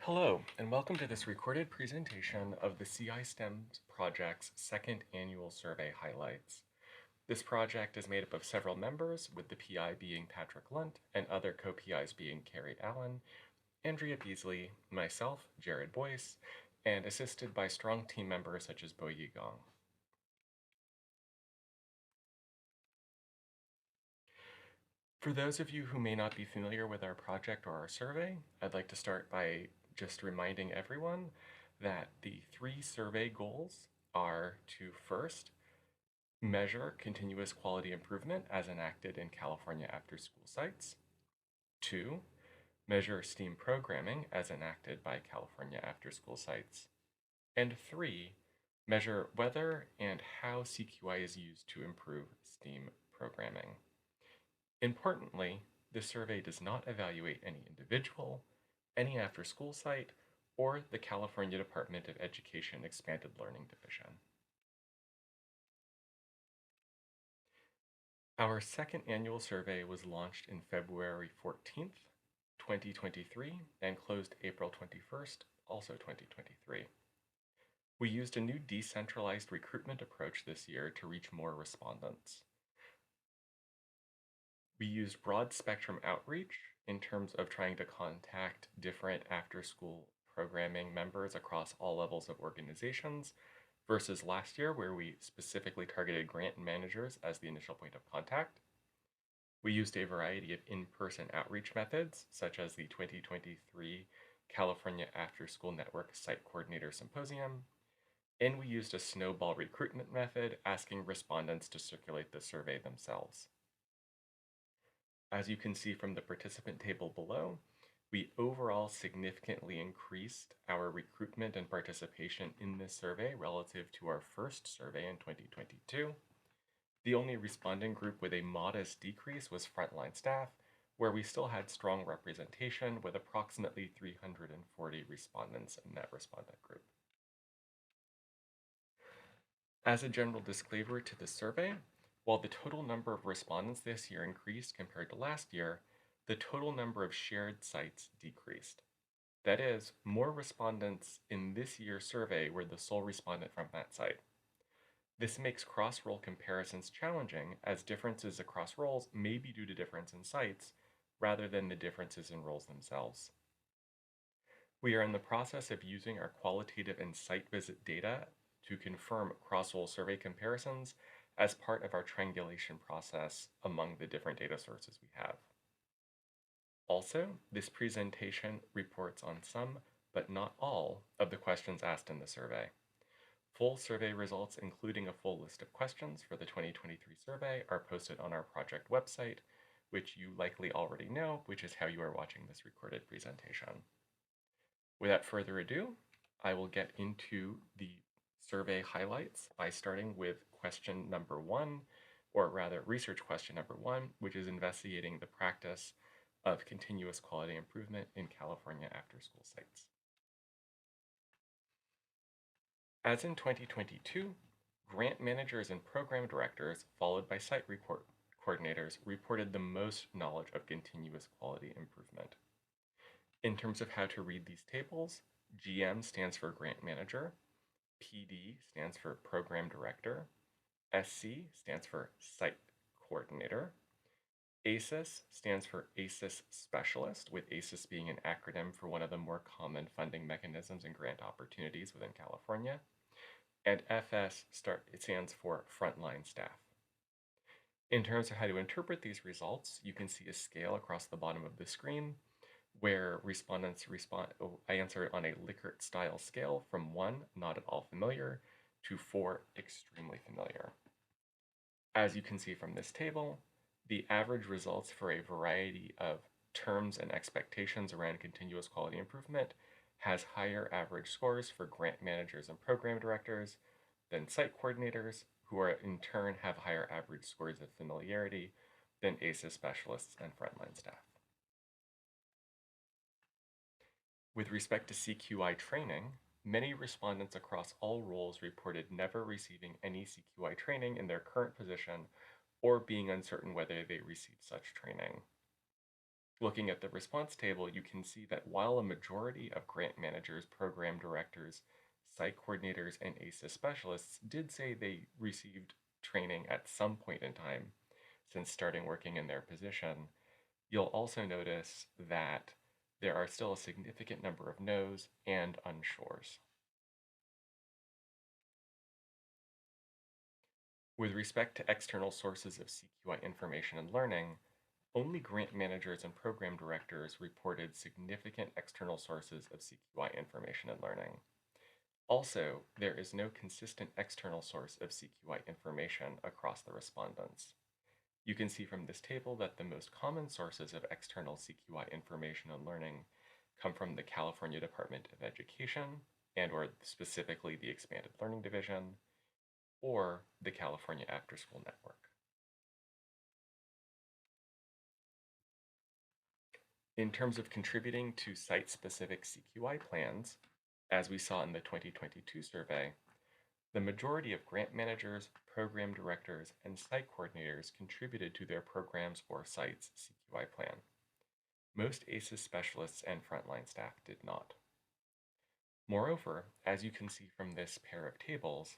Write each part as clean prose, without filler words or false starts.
Hello, and welcome to this recorded presentation of the CI STEM project's second annual survey highlights. This project is made up of several members, with the PI being Patrick Lunt and other co-PIs being Carrie Allen, Andrea Beasley, myself, Jared Boyce, and assisted by strong team members such as Bo Yigong. For those of you who may not be familiar with our project or our survey, I'd like to start by just reminding everyone that the three survey goals are to first, measure continuous quality improvement as enacted in California after-school sites. Two, measure STEAM programming as enacted by California after-school sites. And three, measure whether and how CQI is used to improve STEAM programming. Importantly, the survey does not evaluate any individual, any after-school site, or the California Department of Education Expanded Learning Division. Our second annual survey was launched in February 14th, 2023, and closed April 21st, also 2023. We used a new decentralized recruitment approach this year to reach more respondents. We used broad spectrum outreach in terms of trying to contact different after-school programming members across all levels of organizations versus last year where we specifically targeted grant managers as the initial point of contact. We used a variety of in-person outreach methods, such as the 2023 California After School Network Site Coordinator Symposium, and we used a snowball recruitment method, asking respondents to circulate the survey themselves. As you can see from the participant table below, we overall significantly increased our recruitment and participation in this survey relative to our first survey in 2022. The only responding group with a modest decrease was frontline staff, where we still had strong representation with approximately 340 respondents in that respondent group. As a general disclaimer to the survey, while the total number of respondents this year increased compared to last year, the total number of shared sites decreased. That is, more respondents in this year's survey were the sole respondent from that site. This makes cross-role comparisons challenging, as differences across roles may be due to difference in sites rather than the differences in roles themselves. We are in the process of using our qualitative and site visit data to confirm cross-role survey comparisons as part of our triangulation process among the different data sources we have. Also, this presentation reports on some, but not all, of the questions asked in the survey. Full survey results, including a full list of questions for the 2023 survey, are posted on our project website, which you likely already know, which is how you are watching this recorded presentation. Without further ado, I will get into the survey highlights by starting with question number one, or rather research question number one, which is investigating the practice of continuous quality improvement in California after-school sites. As in 2022, grant managers and program directors, followed by site coordinators, reported the most knowledge of continuous quality improvement. In terms of how to read these tables, GM stands for grant manager, PD stands for program director, SC stands for site coordinator, ACES stands for ACES specialist, with ACES being an acronym for one of the more common funding mechanisms and grant opportunities within California, and FS stands for frontline staff. In terms of how to interpret these results, you can see a scale across the bottom of the screen where respondents answer on a Likert style scale from 1, not at all familiar, to 4, extremely familiar. As you can see from this table, the average results for a variety of terms and expectations around continuous quality improvement has higher average scores for grant managers and program directors than site coordinators, who are in turn have higher average scores of familiarity than ACES specialists and frontline staff. With respect to CQI training, many respondents across all roles reported never receiving any CQI training in their current position or being uncertain whether they received such training. Looking at the response table, you can see that while a majority of grant managers, program directors, site coordinators, and ACES specialists did say they received training at some point in time since starting working in their position, you'll also notice that there are still a significant number of no's and unsures. With respect to external sources of CQI information and learning, only grant managers and program directors reported significant external sources of CQI information and learning. Also, there is no consistent external source of CQI information across the respondents. You can see from this table that the most common sources of external CQI information and learning come from the California Department of Education or specifically the Expanded Learning Division or the California Afterschool Network. In terms of contributing to site-specific CQI plans, as we saw in the 2022 survey, the majority of grant managers, program directors, and site coordinators contributed to their programs or sites' CQI plan. Most ACES specialists and frontline staff did not. Moreover, as you can see from this pair of tables,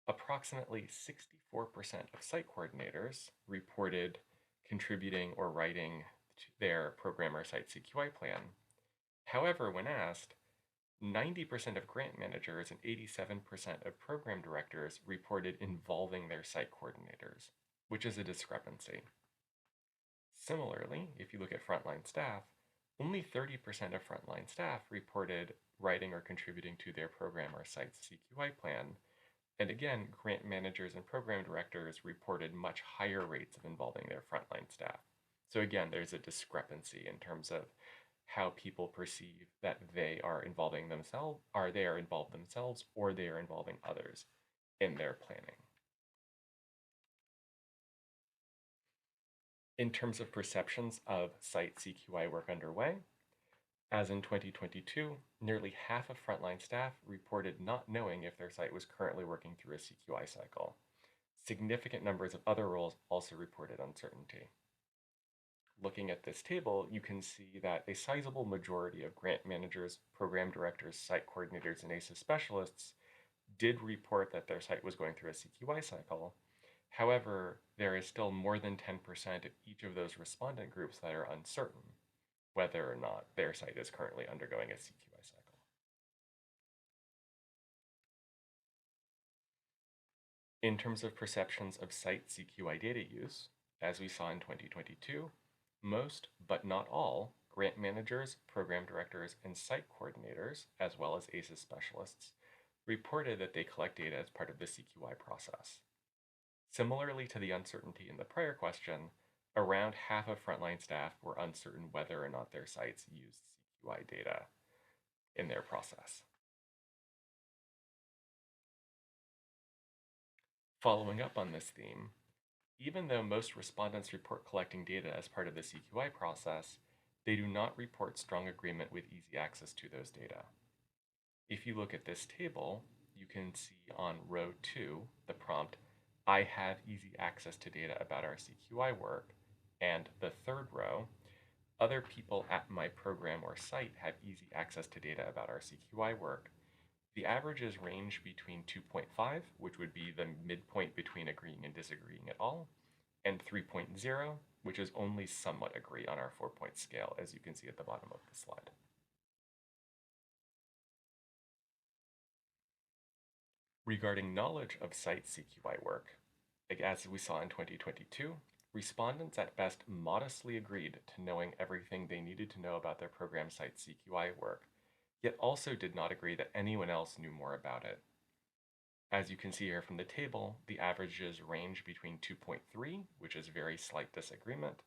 approximately 64% of site coordinators reported contributing or writing to their program or site CQI plan. However, when asked, 90% of grant managers and 87% of program directors reported involving their site coordinators, which is a discrepancy. Similarly, if you look at frontline staff, only 30% of frontline staff reported writing or contributing to their program or site's CQI plan, and again, grant managers and program directors reported much higher rates of involving their frontline staff. So again, there's a discrepancy in terms of how people perceive that they are involving themselves, they are involved themselves, or they are involving others in their planning. In terms of perceptions of site CQI work underway, as in 2022, nearly half of frontline staff reported not knowing if their site was currently working through a CQI cycle. Significant numbers of other roles also reported uncertainty. Looking at this table, you can see that a sizable majority of grant managers, program directors, site coordinators, and ACES specialists did report that their site was going through a CQI cycle. However, there is still more than 10% of each of those respondent groups that are uncertain whether or not their site is currently undergoing a CQI cycle. In terms of perceptions of site CQI data use, as we saw in 2022, most, but not all, grant managers, program directors, and site coordinators, as well as ACES specialists, reported that they collect data as part of the CQI process. Similarly to the uncertainty in the prior question, around half of frontline staff were uncertain whether or not their sites used CQI data in their process. Following up on this theme, even though most respondents report collecting data as part of the CQI process, they do not report strong agreement with easy access to those data. If you look at this table, you can see on row 2 the prompt, I have easy access to data about our CQI work, and the third row, other people at my program or site have easy access to data about our CQI work. The averages range between 2.5, which would be the midpoint between agreeing and disagreeing at all, and 3.0, which is only somewhat agree on our 4-point scale, as you can see at the bottom of the slide. Regarding knowledge of site CQI work, as we saw in 2022, respondents at best modestly agreed to knowing everything they needed to know about their program site CQI work, yet also did not agree that anyone else knew more about it. As you can see here from the table, the averages range between 2.3, which is very slight disagreement,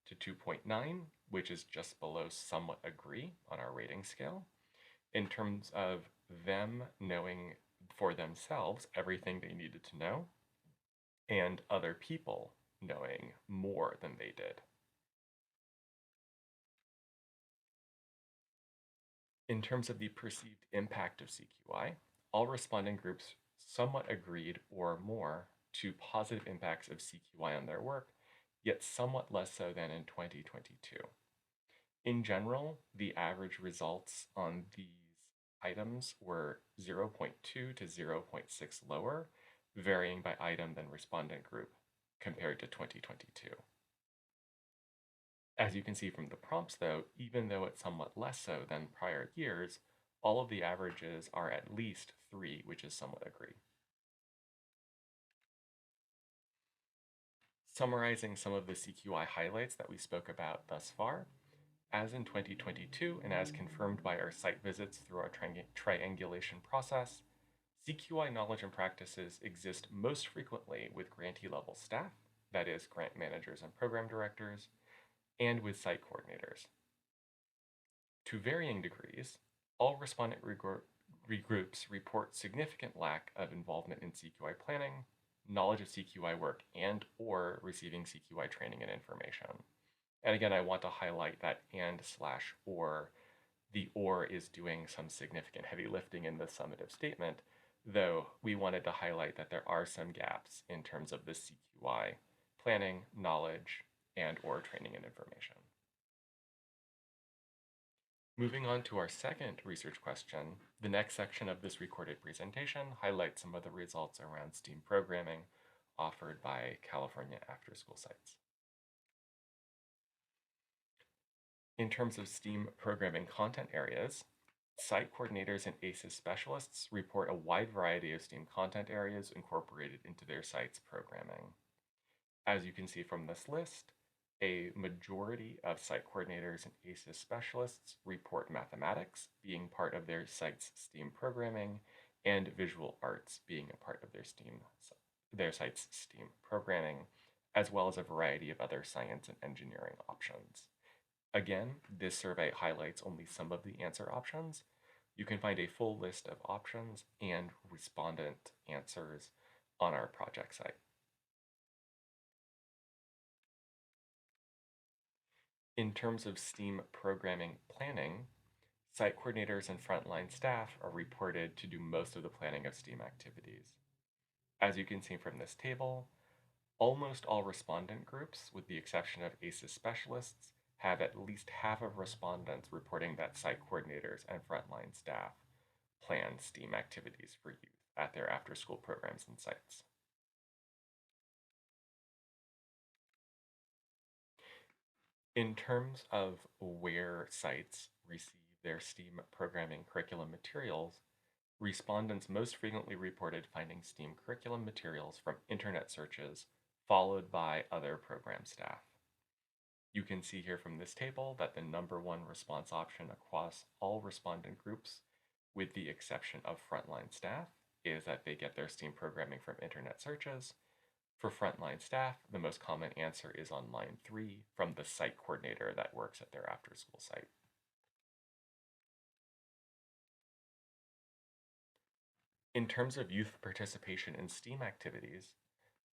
to 2.9, which is just below somewhat agree on our rating scale, in terms of them knowing for themselves everything they needed to know, and other people knowing more than they did. In terms of the perceived impact of CQI, all responding groups somewhat agreed or more to positive impacts of CQI on their work, yet somewhat less so than in 2022. In general, the average results on these items were 0.2 to 0.6 lower, varying by item than respondent group compared to 2022. As you can see from the prompts though, even though it's somewhat less so than prior years, all of the averages are at least 3, which is somewhat agree. Summarizing some of the CQI highlights that we spoke about thus far, as in 2022 and as confirmed by our site visits through our triangulation process, CQI knowledge and practices exist most frequently with grantee level staff, that is, grant managers and program directors, and with site coordinators. To varying degrees, all respondent groups report significant lack of involvement in CQI planning, knowledge of CQI work, and or receiving CQI training and information. And again, I want to highlight that and/or. The or is doing some significant heavy lifting in the summative statement, though we wanted to highlight that there are some gaps in terms of the CQI planning, knowledge, and or training and information. Moving on to our second research question, the next section of this recorded presentation highlights some of the results around STEAM programming offered by California after-school sites. In terms of STEAM programming content areas, site coordinators and ACES specialists report a wide variety of STEAM content areas incorporated into their site's programming. As you can see from this list, a majority of site coordinators and ACES specialists report mathematics being part of their site's STEAM programming and visual arts being a part of their site's STEAM programming, as well as a variety of other science and engineering options. Again, this survey highlights only some of the answer options. You can find a full list of options and respondent answers on our project site. In terms of STEAM programming planning, site coordinators and frontline staff are reported to do most of the planning of STEAM activities. As you can see from this table, almost all respondent groups, with the exception of ACES specialists, have at least half of respondents reporting that site coordinators and frontline staff plan STEAM activities for youth at their after-school programs and sites. In terms of where sites receive their STEAM programming curriculum materials, respondents most frequently reported finding STEAM curriculum materials from internet searches, followed by other program staff. You can see here from this table that the number one response option across all respondent groups, with the exception of frontline staff, is that they get their STEAM programming from internet searches. For frontline staff, the most common answer is on line 3 from the site coordinator that works at their after-school site. In terms of youth participation in STEAM activities,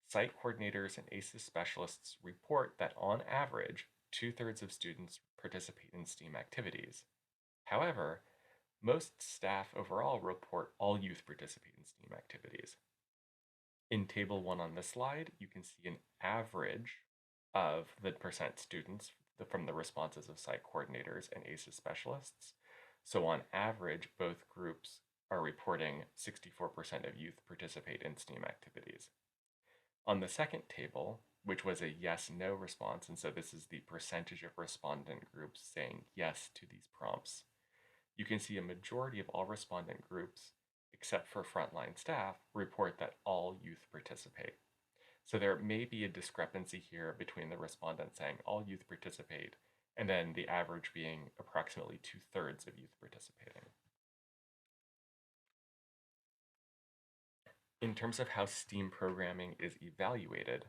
site coordinators and ACES specialists report that on average, 2/3 of students participate in STEAM activities. However, most staff overall report all youth participate in STEAM activities. In table 1 on this slide, you can see an average of the percent students from the responses of site coordinators and ACES specialists. So on average, both groups are reporting 64% of youth participate in STEAM activities. On the second table, which was a yes-no response, and so this is the percentage of respondent groups saying yes to these prompts, you can see a majority of all respondent groups, except for frontline staff, report that all youth participate. So there may be a discrepancy here between the respondents saying all youth participate and then the average being approximately 2/3 of youth participating. In terms of how STEAM programming is evaluated,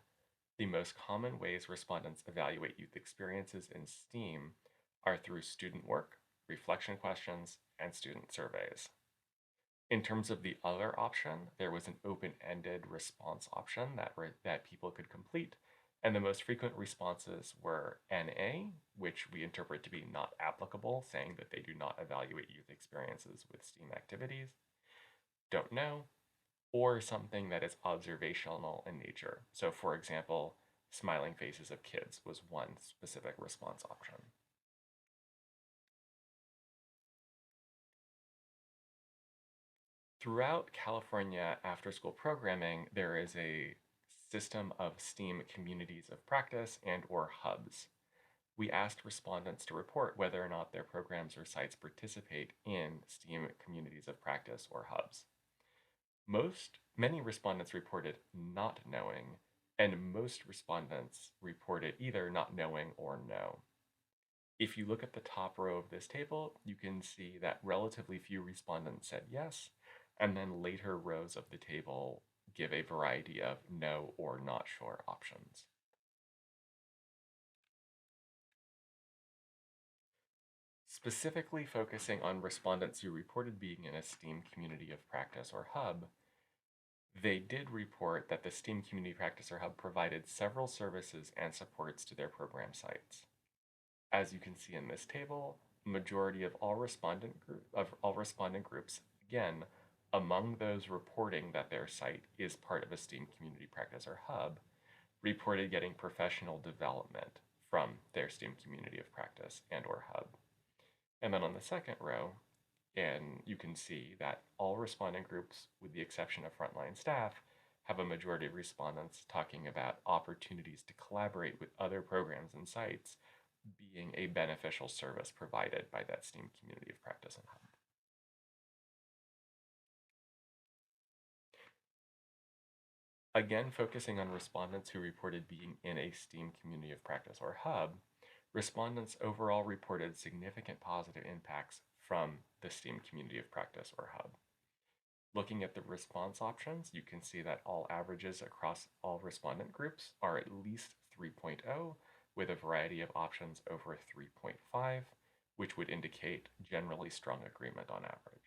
the most common ways respondents evaluate youth experiences in STEAM are through student work, reflection questions, and student surveys. In terms of the other option, there was an open-ended response option that people could complete, and the most frequent responses were NA, which we interpret to be not applicable, saying that they do not evaluate youth experiences with STEAM activities, don't know, or something that is observational in nature. So for example, smiling faces of kids was one specific response option. Throughout California after-school programming, there is a system of STEAM communities of practice and or hubs. We asked respondents to report whether or not their programs or sites participate in STEAM communities of practice or hubs. Many respondents reported not knowing, and most respondents reported either not knowing or no. If you look at the top row of this table, you can see that relatively few respondents said yes, and then later rows of the table give a variety of no or not sure options. Specifically focusing on respondents who reported being in a STEAM community of practice or hub, they did report that the STEAM community practice or hub provided several services and supports to their program sites. As you can see in this table, majority of all respondent groups, again, among those reporting that their site is part of a STEAM community practice or hub, reported getting professional development from their STEAM community of practice and or hub. And then on the second row, and you can see that all respondent groups, with the exception of frontline staff, have a majority of respondents talking about opportunities to collaborate with other programs and sites being a beneficial service provided by that STEAM community of practice and hub. Again, focusing on respondents who reported being in a STEAM community of practice or hub, respondents overall reported significant positive impacts from the STEAM community of practice or hub. Looking at the response options, you can see that all averages across all respondent groups are at least 3.0, with a variety of options over 3.5, which would indicate generally strong agreement on average.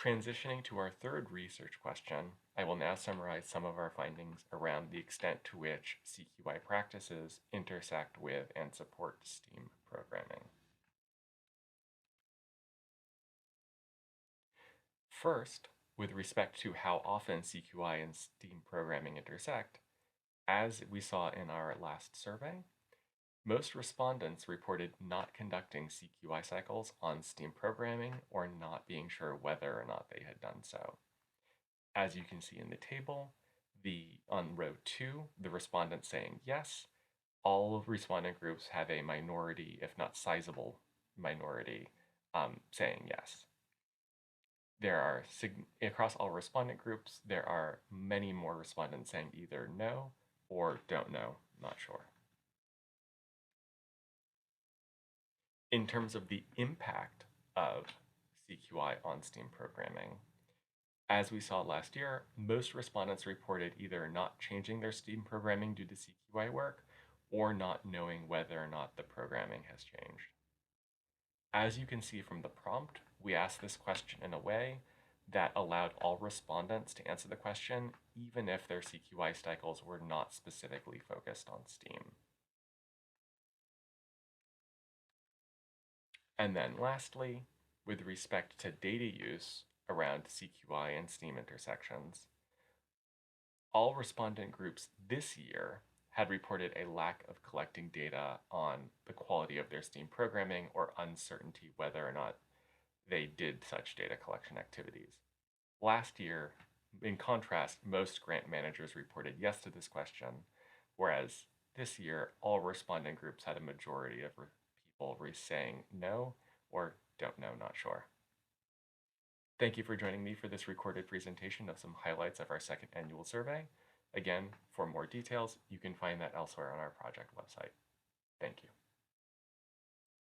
Transitioning to our third research question, I will now summarize some of our findings around the extent to which CQI practices intersect with and support STEAM programming. First, with respect to how often CQI and STEAM programming intersect, as we saw in our last survey, most respondents reported not conducting CQI cycles on STEAM programming or not being sure whether or not they had done so. As you can see in the table, on row 2, the respondents saying yes, all respondent groups have a minority, if not sizable minority, saying yes. Across all respondent groups, there are many more respondents saying either no or don't know, not sure. In terms of the impact of CQI on STEAM programming, as we saw last year, most respondents reported either not changing their STEAM programming due to CQI work or not knowing whether or not the programming has changed. As you can see from the prompt, we asked this question in a way that allowed all respondents to answer the question, even if their CQI cycles were not specifically focused on STEAM. And then lastly, with respect to data use around CQI and STEAM intersections, all respondent groups this year had reported a lack of collecting data on the quality of their STEAM programming or uncertainty whether or not they did such data collection activities. Last year, in contrast, most grant managers reported yes to this question, whereas this year, all respondent groups had a majority of people saying no or don't know, not sure. Thank you for joining me for this recorded presentation of some highlights of our second annual survey. Again, for more details, you can find that elsewhere on our project website. Thank you.